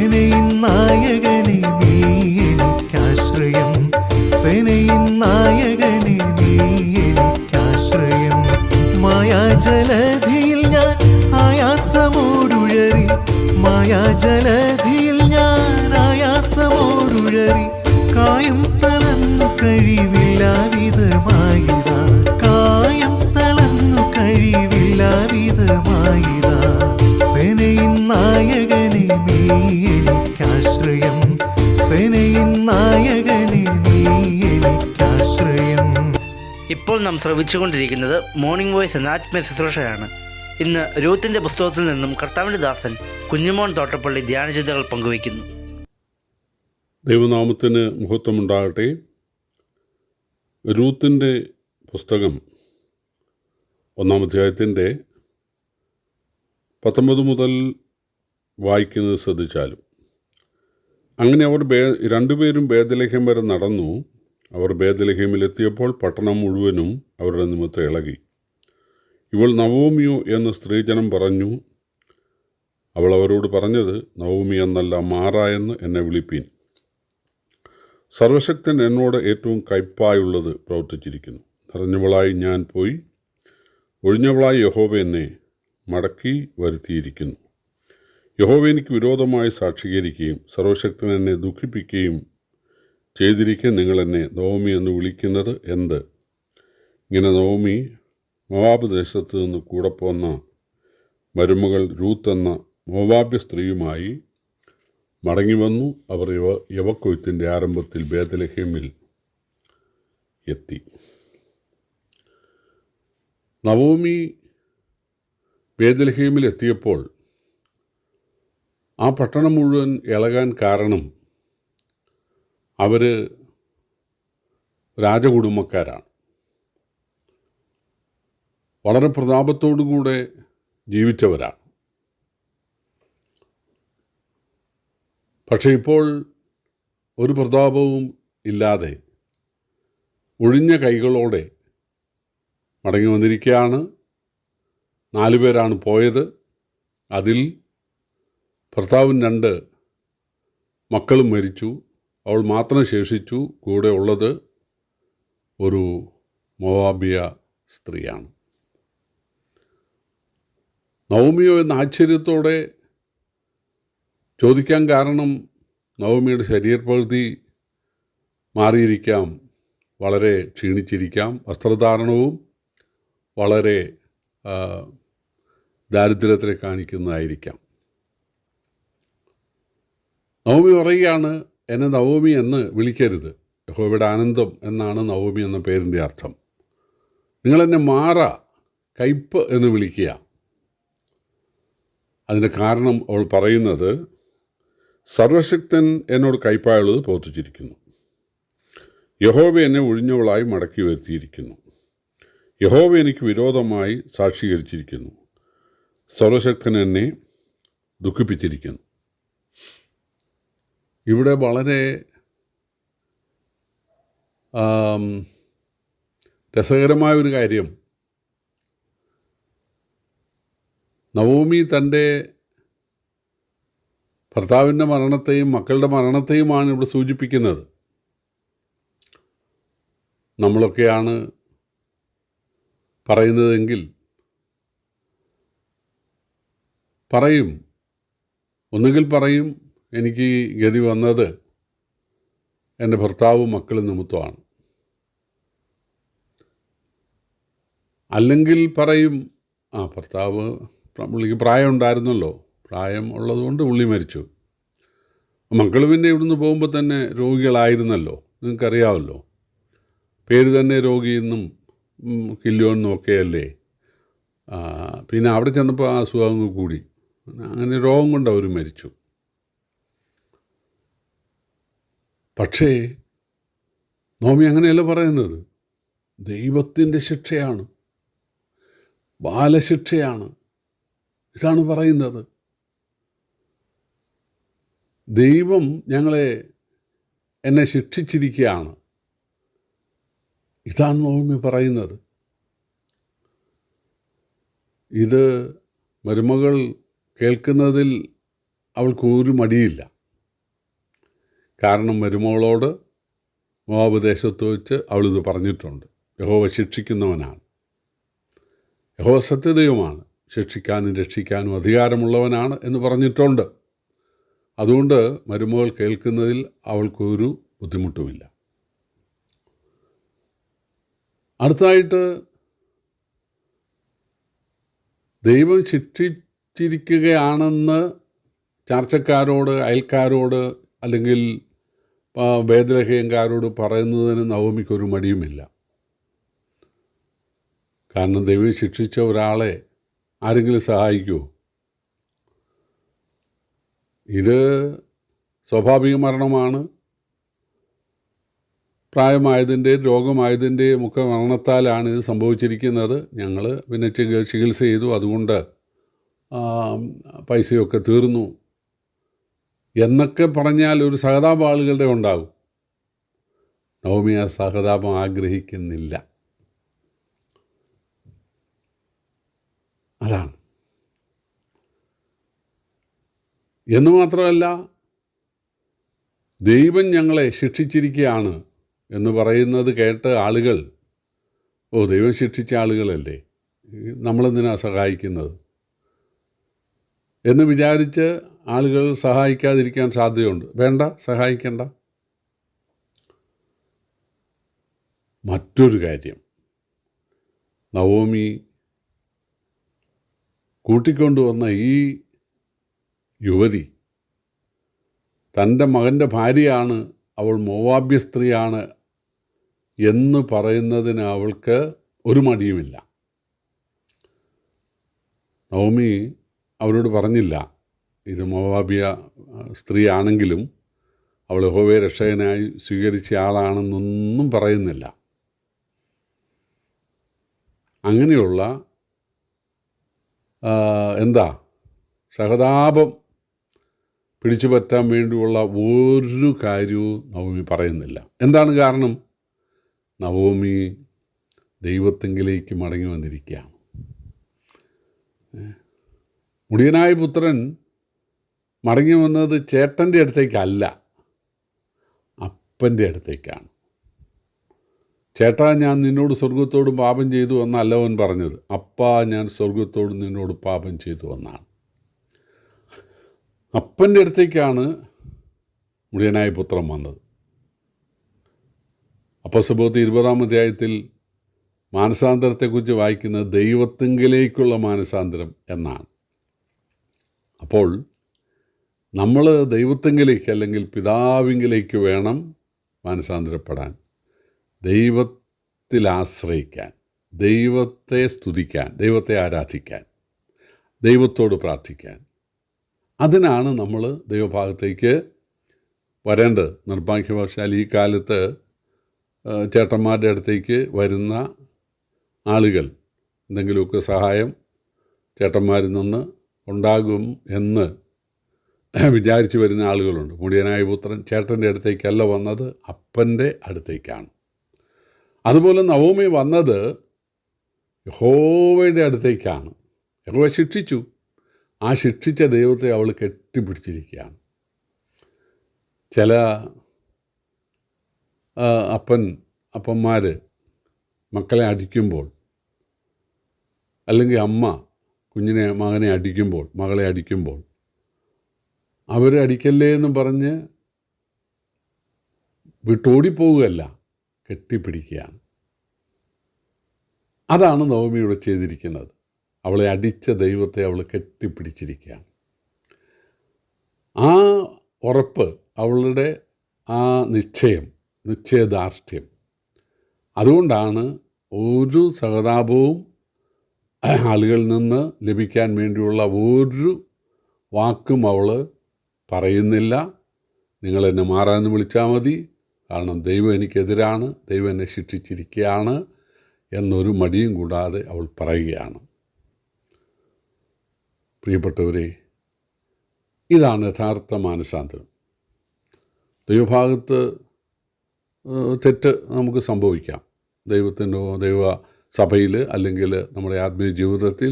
സേനയിൻ നായകനെ നീ എനിക്കാശ്രയം, സേനയിൻ നായകനെ നീ എനിക്കാശ്രയം. മായാജലധിയിൽ ഞാൻ ആയാസമോടുഴറി, മായാജലധിയിൽ ഞാൻ ആയാസമോടുഴറി. കായം തളർന്നു കഴിവില്ലാവിധമായിതാ, കായം തളർന്നു കഴിവില്ലാവിധമായിതാ. സേനയിൻ നായകനെ നീ എനിക്കാശ്രയം, സേനയിൻ നായകനെ നീ എനിക്കാശ്രയം. ഇപ്പോൾ നാം ശ്രവിച്ചുകൊണ്ടിരിക്കുന്നത് മോർണിംഗ് വോയിസ് എന്ന ആത്മീയ ശുശ്രൂഷയാണ്. ഇന്ന് രൂത്തിന്റെ പുസ്തകത്തിൽ നിന്നും കർത്താവിൻ്റെ ദാസൻ കുഞ്ഞുമോൻ തോട്ടപ്പള്ളി ധ്യാനചിന്തകൾ പങ്കുവയ്ക്കുന്നു. ദൈവനാമത്തിന് മഹത്വമുണ്ടാകട്ടെ. രൂത്തിൻ്റെ പുസ്തകം 1-ാം അധ്യായത്തിൻ്റെ 19 മുതൽ വായിക്കുന്നത് ശ്രദ്ധിച്ചാലും, അങ്ങനെ അവർ രണ്ടുപേരും ബേത്ലഹേം വരെ നടന്നു. അവർ ബേത്ലഹേമിലെത്തിയപ്പോൾ പട്ടണം മുഴുവനും അവരുടെ നിമിത്തം ഇളകി. ഇവൾ നവോമിയോ എന്ന് സ്ത്രീജനം പറഞ്ഞു. അവൾ അവരോട് പറഞ്ഞത്, നവോമി എന്നല്ല, മാറ എന്ന് എന്നെ വിളിപ്പീൻ. സർവശക്തൻ എന്നോട് ഏറ്റവും കയ്പായുള്ളത് പ്രവർത്തിച്ചിരിക്കുന്നു. നിറഞ്ഞവളായി ഞാൻ പോയി, ഒഴിഞ്ഞവളായി യഹോവ എന്നെ മടക്കി വരുത്തിയിരിക്കുന്നു. യഹോവ എനിക്ക് വിരോധമായി സാക്ഷീകരിക്കുകയും സർവശക്തൻ എന്നെ ദുഃഖിപ്പിക്കുകയും ചെയ്തിരിക്കെ നിങ്ങൾ എന്നെ നവോമി എന്ന് വിളിക്കുന്നത് എന്ത്? ഇങ്ങനെ നവോമി മോവാബ് ദേശത്ത് നിന്ന് കൂടെ പോന്ന മരുമകൾ രൂത്ത് എന്ന മോവാബ്യ സ്ത്രീയുമായി മടങ്ങി വന്നു. അവർ യവക്കൊയ്ത്തിൻ്റെ ആരംഭത്തിൽ ബേത്ലഹേമിൽ എത്തി. നവോമി ബേത്ലഹേമിൽ എത്തിയപ്പോൾ ആ പട്ടണം മുഴുവൻ ഇളകാൻ കാരണം അവർ രാജകുടുംബക്കാരാണ്. വളരെ പ്രതാപത്തോടുകൂടെ ജീവിച്ചവരാണ്. പക്ഷേ ഇപ്പോൾ ഒരു പ്രതാപവും ഇല്ലാതെ ഒഴിഞ്ഞ കൈകളോടെ മടങ്ങി വന്നിരിക്കുകയാണ്. 4 പേരാണ് പോയത്. അതിൽ ഭർത്താവും 2 മക്കളും മരിച്ചു. അവൾ മാത്രം ശേഷിച്ചു. കൂടെ ഉള്ളത് ഒരു മോവാബിയ സ്ത്രീയാണ്. നവോമിയോ എന്ന ആശ്ചര്യത്തോടെ ചോദിക്കാൻ കാരണം, നവോമിയുടെ ശരീരപ്രകൃതി മാറിയിരിക്കാം, വളരെ ക്ഷീണിച്ചിരിക്കാം, വസ്ത്രധാരണവും വളരെ ദാരിദ്ര്യത്തെ കാണിക്കുന്നതായിരിക്കാം. നവോമി പറയുകയാണ്, എന്നെ നവോമി എന്ന് വിളിക്കരുത്, യഹോവയുടെ ആനന്ദം എന്നാണ് നവോമി എന്ന പേരിൻ്റെ അർത്ഥം. നിങ്ങളെന്നെ മാറ, കയ്പ് എന്ന് വിളിക്കുക. അതിന് കാരണം അവൾ പറയുന്നത്, സർവശക്തൻ എന്നോട് കയ്പായുള്ളത് പ്രവർത്തിച്ചിരിക്കുന്നു. യഹോവ എന്നെ ഒഴിഞ്ഞവളായി മടക്കി വരുത്തിയിരിക്കുന്നു. യഹോവ എനിക്ക് വിരോധമായി സാക്ഷീകരിച്ചിരിക്കുന്നു. സർവശക്തൻ എന്നെ ദുഃഖിപ്പിച്ചിരിക്കുന്നു. ഇവിടെ വളരെ രസകരമായൊരു കാര്യം, നവോമി തൻ്റെ ഭർത്താവിൻ്റെ മരണത്തെയും മക്കളുടെ മരണത്തെയുമാണ് ഇവിടെ സൂചിപ്പിക്കുന്നത്. നമ്മളൊക്കെയാണ് പറയുന്നതെങ്കിൽ പറയും, ഒന്നുകിൽ പറയും, എനിക്ക് ഗതി വന്നത് എൻ്റെ ഭർത്താവും മക്കളും നിമിത്തമാണ്. അല്ലെങ്കിൽ പറയും, ഭർത്താവ്, പുള്ളിക്ക് പ്രായം ഉണ്ടായിരുന്നല്ലോ, പ്രായം ഉള്ളതുകൊണ്ട് പുള്ളി മരിച്ചു. മക്കൾ പിന്നെ ഇവിടുന്ന് പോകുമ്പോൾ തന്നെ രോഗികളായിരുന്നല്ലോ, നിങ്ങൾക്കറിയാമല്ലോ. പേര് തന്നെ രോഗിയെന്നും കില്യോന്നും ഒക്കെയല്ലേ. പിന്നെ അവിടെ ചെന്നപ്പോൾ ആ അസുഖങ്ങൾ കൂടി, അങ്ങനെ രോഗം കൊണ്ട് അവർ മരിച്ചു. പക്ഷേ നവോമി അങ്ങനെയല്ല പറയുന്നത്. ദൈവത്തിൻ്റെ ശിക്ഷയാണ്, ബാലശിക്ഷയാണ്, ഇതാണ് പറയുന്നത്. ദൈവം എന്നെ ശിക്ഷിച്ചിരിക്കുകയാണ്, ഇതാണ് നവോമി പറയുന്നത്. ഇത് മരുമകൾ കേൾക്കുന്നതിൽ അവൾക്ക് ഒരു മടിയില്ല. കാരണം മരുമകളോട് മോവാബ് ദേശത്ത് വെച്ച് അവളിത് പറഞ്ഞിട്ടുണ്ട്. യഹോവ ശിക്ഷിക്കുന്നവനാണ്, യഹോവ സത്യദൈവമാണ്, ശിക്ഷിക്കാനും രക്ഷിക്കാനും അധികാരമുള്ളവനാണ് എന്ന് പറഞ്ഞിട്ടുണ്ട്. അതുകൊണ്ട് മരുമകൾ കേൾക്കുന്നതിൽ അവൾക്കൊരു ബുദ്ധിമുട്ടുമില്ല. അടുത്തതായിട്ട് ദൈവം ശിക്ഷിച്ചിരിക്കുകയാണെന്ന് ചർച്ചക്കാരോട്, അയൽക്കാരോട് അല്ലെങ്കിൽ ബേത്ലഹേംകാരോട് പറയുന്നതിന് നവോമിക്കൊരു മടിയുമില്ല. കാരണം ദൈവം ശിക്ഷിച്ച ഒരാളെ ആരെങ്കിലും സഹായിക്കുമോ? ഇത് സ്വാഭാവിക മരണമാണ്. പ്രായമായതിൻ്റെയും രോഗമായതിൻ്റെയും ഒക്കെ മരണത്താലാണ് ഇത് സംഭവിച്ചിരിക്കുന്നത്. ഞങ്ങൾ പിന്നെ ചികിത്സ ചെയ്തു, അതുകൊണ്ട് പൈസയൊക്കെ തീർന്നു എന്നൊക്കെ പറഞ്ഞാൽ ഒരു സഹതാപം ആളുകളുടെ ഉണ്ടാകും. നവോമി ആ സഹതാപം ആഗ്രഹിക്കുന്നില്ല. അതാണ്. എന്ന് മാത്രമല്ല, ദൈവം ഞങ്ങളെ ശിക്ഷിച്ചിരിക്കുകയാണ് എന്ന് പറയുന്നത് കേട്ട് ആളുകൾ, ദൈവം ശിക്ഷിച്ച ആളുകളല്ലേ, നമ്മളെന്തിനാ സഹായിക്കുന്നത് എന്ന് വിചാരിച്ച് ആളുകൾ സഹായിക്കാതിരിക്കാൻ സാധ്യതയുണ്ട്. വേണ്ട, സഹായിക്കേണ്ട. മറ്റൊരു കാര്യം, നവോമി കൂട്ടിക്കൊണ്ടുവന്ന ഈ യുവതി തൻ്റെ മകൻ്റെ ഭാര്യയാണ്, അവൾ മോവാബ്യ സ്ത്രീയാണ് എന്ന് പറയുന്നതിന് അവൾക്ക് ഒരു മടിയുമില്ല. നവോമി അവരോട് പറഞ്ഞില്ല ഇത് മോവാബ്യ സ്ത്രീയാണെങ്കിലും അവൾ യഹോവയെ രക്ഷകനായി സ്വീകരിച്ച ആളാണെന്നൊന്നും പറയുന്നില്ല. അങ്ങനെയുള്ള സഹതാപം പിടിച്ചു പറ്റാൻ വേണ്ടിയുള്ള ഒരു കാര്യവും നവോമി പറയുന്നില്ല. എന്താണ് കാരണം? നവോമി ദൈവത്തെങ്കിലേക്ക് മടങ്ങി വന്നിരിക്കുകയാണ്. മുടിയനായ പുത്രൻ മടങ്ങി വന്നത് ചേട്ടൻ്റെ അടുത്തേക്കല്ല, അപ്പൻ്റെ അടുത്തേക്കാണ്. ചേട്ടാ, ഞാൻ നിന്നോട് സ്വർഗത്തോടും പാപം ചെയ്തു എന്നല്ല അവൻ പറഞ്ഞത്. അപ്പാ, ഞാൻ സ്വർഗത്തോടും നിന്നോട് പാപം ചെയ്തു എന്നാണ്. അപ്പൻ്റെ അടുത്തേക്കാണ് മുടിയനായ പുത്രൻ വന്നത്. അപ്പോസ്തലപ്രവൃത്തി 20-ാം അധ്യായത്തിൽ മാനസാന്തരത്തെക്കുറിച്ച് വായിക്കുന്നത് ദൈവത്തിങ്കിലേക്കുള്ള മാനസാന്തരം എന്നാണ്. അപ്പോൾ നമ്മൾ ദൈവത്തിങ്കിലേക്ക് അല്ലെങ്കിൽ പിതാവിങ്കിലേക്ക് വേണം മാനസാന്തരപ്പെടാൻ, ദൈവത്തിൽ ആശ്രയിക്കാൻ, ദൈവത്തെ സ്തുതിക്കാൻ, ദൈവത്തെ ആരാധിക്കാൻ, ദൈവത്തോട് പ്രാർത്ഥിക്കാൻ. അതിനാണ് നമ്മൾ ദൈവഭാഗത്തേക്ക് വരേണ്ടത്. നിർഭാഗ്യവശാൽ ഈ കാലത്ത് ചേട്ടന്മാരുടെ അടുത്തേക്ക് വരുന്ന ആളുകൾ എന്തെങ്കിലുമൊക്കെ സഹായം ചേട്ടന്മാരിൽ നിന്ന് ഉണ്ടാകും എന്ന് വിചാരിച്ചു വരുന്ന ആളുകളുണ്ട്. മുടിയനായ പുത്രൻ ചേട്ടൻ്റെ അടുത്തേക്കല്ല വന്നത്, അപ്പൻ്റെ അടുത്തേക്കാണ്. അതുപോലെ നവോമി വന്നത് യഹോവയുടെ അടുത്തേക്കാണ്. യഹോവ ശിക്ഷിച്ചു, ആ ശിക്ഷിച്ച ദൈവത്തെ അവൾ കെട്ടിപ്പിടിച്ചിരിക്കുകയാണ്. ചില അപ്പന്മാർ മക്കളെ അടിക്കുമ്പോൾ, അല്ലെങ്കിൽ അമ്മ മകനെ അടിക്കുമ്പോൾ, മകളെ അടിക്കുമ്പോൾ, അവർ അടിക്കല്ലേ എന്നും പറഞ്ഞ് വിട്ടോടിപ്പോവുകയല്ല, കെട്ടിപ്പിടിക്കുകയാണ്. അതാണ് നവോമി ഇവിടെ ചെയ്തിരിക്കുന്നത്. അവളെ അടിച്ച ദൈവത്തെ അവൾ കെട്ടിപ്പിടിച്ചിരിക്കുകയാണ്. ആ ഉറപ്പ്, അവളുടെ ആ നിശ്ചയദാർഢ്യം, അതുകൊണ്ടാണ് ഒരു സഹതാപവും ആളുകളിൽ നിന്ന് ലഭിക്കാൻ വേണ്ടിയുള്ള ഒരു വാക്കും അവൾ പറയുന്നില്ല. നിങ്ങളെന്നെ മാറാമെന്ന് വിളിച്ചാൽ മതി, കാരണം ദൈവം എനിക്കെതിരാണ്, ദൈവം എന്നെ ശിക്ഷിച്ചിരിക്കുകയാണ് എന്നൊരു മടിയും കൂടാതെ അവൾ പറയുകയാണ്. പ്രിയപ്പെട്ടവരെ, ഇതാണ് യഥാർത്ഥ മാനസാന്തരം. ദൈവഭാഗത്ത് തെറ്റ് നമുക്ക് സംഭവിക്കാം, ദൈവ സഭയിൽ അല്ലെങ്കിൽ നമ്മുടെ ആത്മീയ ജീവിതത്തിൽ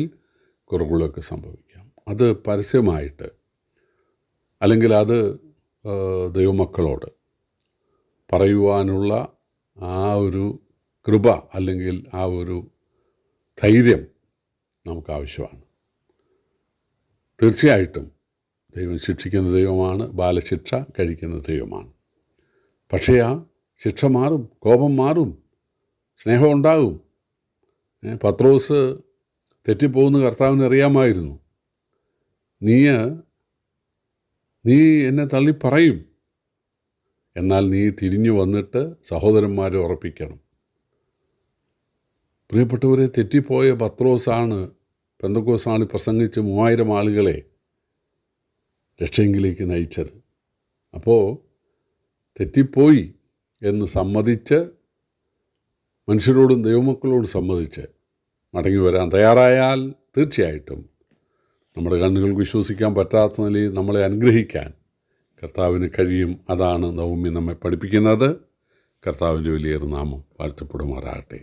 കുറവുകളൊക്കെ സംഭവിക്കാം. അത് പരസ്യമായിട്ട് അല്ലെങ്കിൽ അത് ദൈവമക്കളോട് പറയുവാനുള്ള ആ ഒരു കൃപ അല്ലെങ്കിൽ ആ ഒരു ധൈര്യം നമുക്ക് ആവശ്യമാണ്. തീർച്ചയായിട്ടും ദൈവം ശിക്ഷിക്കുന്ന ദൈവമാണ്, ബാലശിക്ഷ കഴിക്കുന്ന ദൈവമാണ്. പക്ഷേ ആ ശിക്ഷ മാറും, കോപം മാറും, സ്നേഹം ഉണ്ടാകും. പത്രോസ് തെറ്റിപ്പോകുന്ന കർത്താവിന് അറിയാമായിരുന്നു. നീ എന്നെ തള്ളി പറയും, എന്നാൽ നീ തിരിഞ്ഞു വന്നിട്ട് സഹോദരന്മാരെ ഉറപ്പിക്കണം. പ്രിയപ്പെട്ടവരെ, തെറ്റിപ്പോയ പത്രോസാണ് പെന്തക്കോസ്താളിൽ പ്രസംഗിച്ച് 3000 ആളുകളെ രക്ഷയെങ്കിലേക്ക് നയിച്ചത്. അപ്പോൾ തെറ്റിപ്പോയി എന്ന് സമ്മതിച്ച്, മനുഷ്യരോടും ദൈവമക്കളോടും സമ്മതിച്ച് മടങ്ങി വരാൻ തയ്യാറായാൽ തീർച്ചയായിട്ടും നമ്മുടെ കണ്ണുകൾക്ക് വിശ്വസിക്കാൻ പറ്റാത്ത നിലയിൽ നമ്മളെ അനുഗ്രഹിക്കാൻ കർത്താവിന് കഴിയും. അതാണ് നവമി നമ്മെ പഠിപ്പിക്കുന്നത്. കർത്താവിൻ്റെ വലിയൊരു നാമം വാഴ്ത്തപ്പെടുമാറാകട്ടെ.